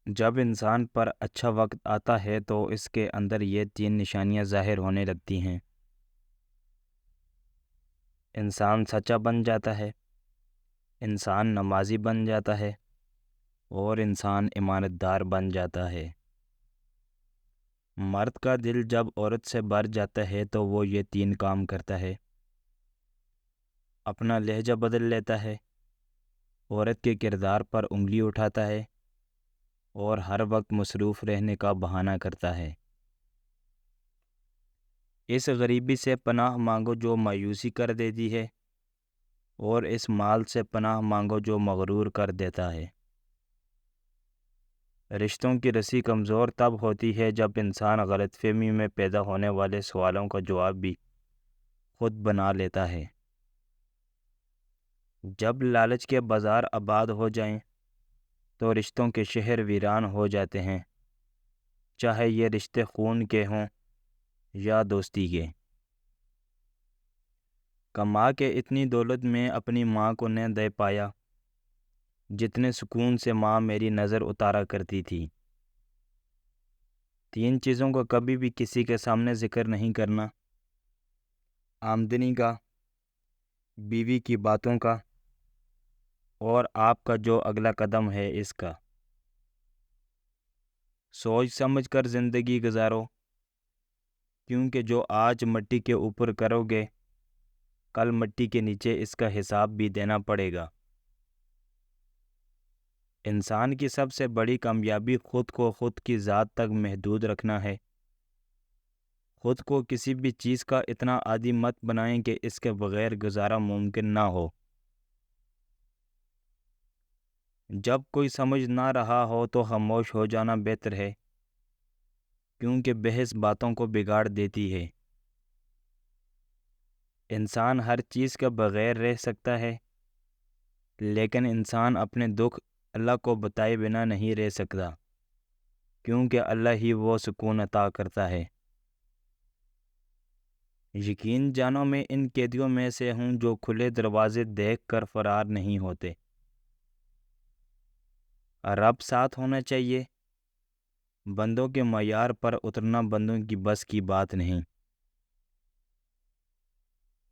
جب انسان پر اچھا وقت آتا ہے تو اس کے اندر یہ تین نشانیاں ظاہر ہونے لگتی ہیں۔ انسان سچا بن جاتا ہے، انسان نمازی بن جاتا ہے، اور انسان امانت دار بن جاتا ہے۔ مرد کا دل جب عورت سے بھر جاتا ہے تو وہ یہ تین کام کرتا ہے: اپنا لہجہ بدل لیتا ہے، عورت کے کردار پر انگلی اٹھاتا ہے، اور ہر وقت مصروف رہنے کا بہانہ کرتا ہے۔ اس غریبی سے پناہ مانگو جو مایوسی کر دیتی ہے، اور اس مال سے پناہ مانگو جو مغرور کر دیتا ہے۔ رشتوں کی رسی کمزور تب ہوتی ہے جب انسان غلط فہمی میں پیدا ہونے والے سوالوں کا جواب بھی خود بنا لیتا ہے۔ جب لالچ کے بازار آباد ہو جائیں تو رشتوں کے شہر ویران ہو جاتے ہیں، چاہے یہ رشتے خون کے ہوں یا دوستی کے۔ کما کے اتنی دولت میں اپنی ماں کو نہ دے پایا جتنے سکون سے ماں میری نظر اتارا کرتی تھی۔ تین چیزوں کا کبھی بھی کسی کے سامنے ذکر نہیں کرنا: آمدنی کا، بیوی کی باتوں کا، اور آپ کا جو اگلا قدم ہے اس کا۔ سوچ سمجھ کر زندگی گزارو، کیونکہ جو آج مٹی کے اوپر کرو گے کل مٹی کے نیچے اس کا حساب بھی دینا پڑے گا۔ انسان کی سب سے بڑی کامیابی خود کو خود کی ذات تک محدود رکھنا ہے۔ خود کو کسی بھی چیز کا اتنا عادی مت بنائیں کہ اس کے بغیر گزارا ممکن نہ ہو۔ جب کوئی سمجھ نہ رہا ہو تو خاموش ہو جانا بہتر ہے، کیونکہ بحث باتوں کو بگاڑ دیتی ہے۔ انسان ہر چیز کے بغیر رہ سکتا ہے، لیکن انسان اپنے دکھ اللہ کو بتائے بنا نہیں رہ سکتا، کیونکہ اللہ ہی وہ سکون عطا کرتا ہے۔ یقین جانو میں ان قیدیوں میں سے ہوں جو کھلے دروازے دیکھ کر فرار نہیں ہوتے۔ رب ساتھ ہونا چاہیے، بندوں کے معیار پر اترنا بندوں کی بس کی بات نہیں۔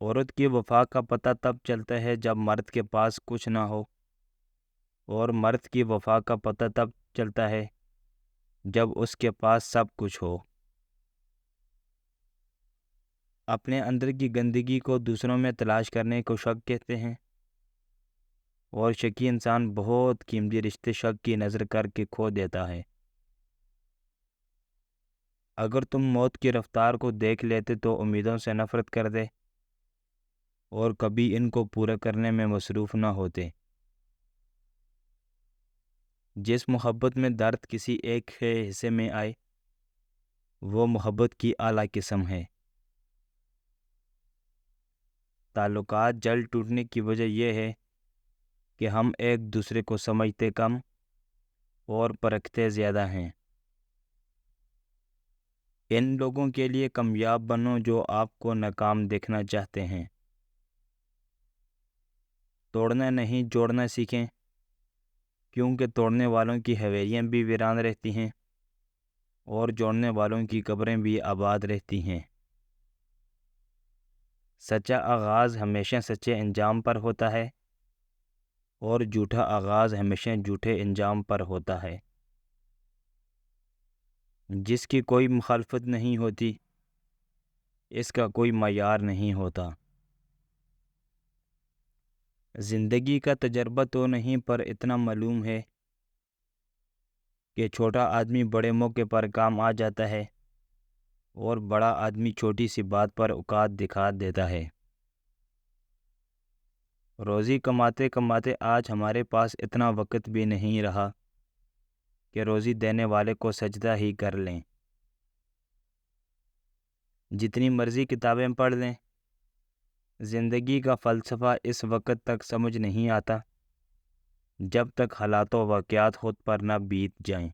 عورت کی وفا کا پتہ تب چلتا ہے جب مرد کے پاس کچھ نہ ہو، اور مرد کی وفا کا پتہ تب چلتا ہے جب اس کے پاس سب کچھ ہو۔ اپنے اندر کی گندگی کو دوسروں میں تلاش کرنے کو شک کہتے ہیں، اور شکی انسان بہت قیمتی رشتے شک کی نظر کر کے کھو دیتا ہے۔ اگر تم موت کی رفتار کو دیکھ لیتے تو امیدوں سے نفرت کر دے اور کبھی ان کو پورا کرنے میں مصروف نہ ہوتے۔ جس محبت میں درد کسی ایک کے حصے میں آئے وہ محبت کی اعلیٰ قسم ہے۔ تعلقات جل ٹوٹنے کی وجہ یہ ہے کہ ہم ایک دوسرے کو سمجھتے کم اور پرکھتے زیادہ ہیں۔ ان لوگوں کے لیے کامیاب بنو جو آپ کو ناکام دیکھنا چاہتے ہیں۔ توڑنا نہیں جوڑنا سیکھیں، کیونکہ توڑنے والوں کی حویلیاں بھی ویران رہتی ہیں اور جوڑنے والوں کی قبریں بھی آباد رہتی ہیں۔ سچا آغاز ہمیشہ سچے انجام پر ہوتا ہے، اور جھوٹا آغاز ہمیشہ جھوٹے انجام پر ہوتا ہے۔ جس کی کوئی مخالفت نہیں ہوتی اس کا کوئی معیار نہیں ہوتا۔ زندگی کا تجربہ تو نہیں پر اتنا معلوم ہے کہ چھوٹا آدمی بڑے موقع پر کام آ جاتا ہے اور بڑا آدمی چھوٹی سی بات پر اوقات دکھا دیتا ہے۔ روزی کماتے کماتے آج ہمارے پاس اتنا وقت بھی نہیں رہا کہ روزی دینے والے کو سجدہ ہی کر لیں۔ جتنی مرضی کتابیں پڑھ لیں، زندگی کا فلسفہ اس وقت تک سمجھ نہیں آتا جب تک حالات و واقعات خود پر نہ بیت جائیں۔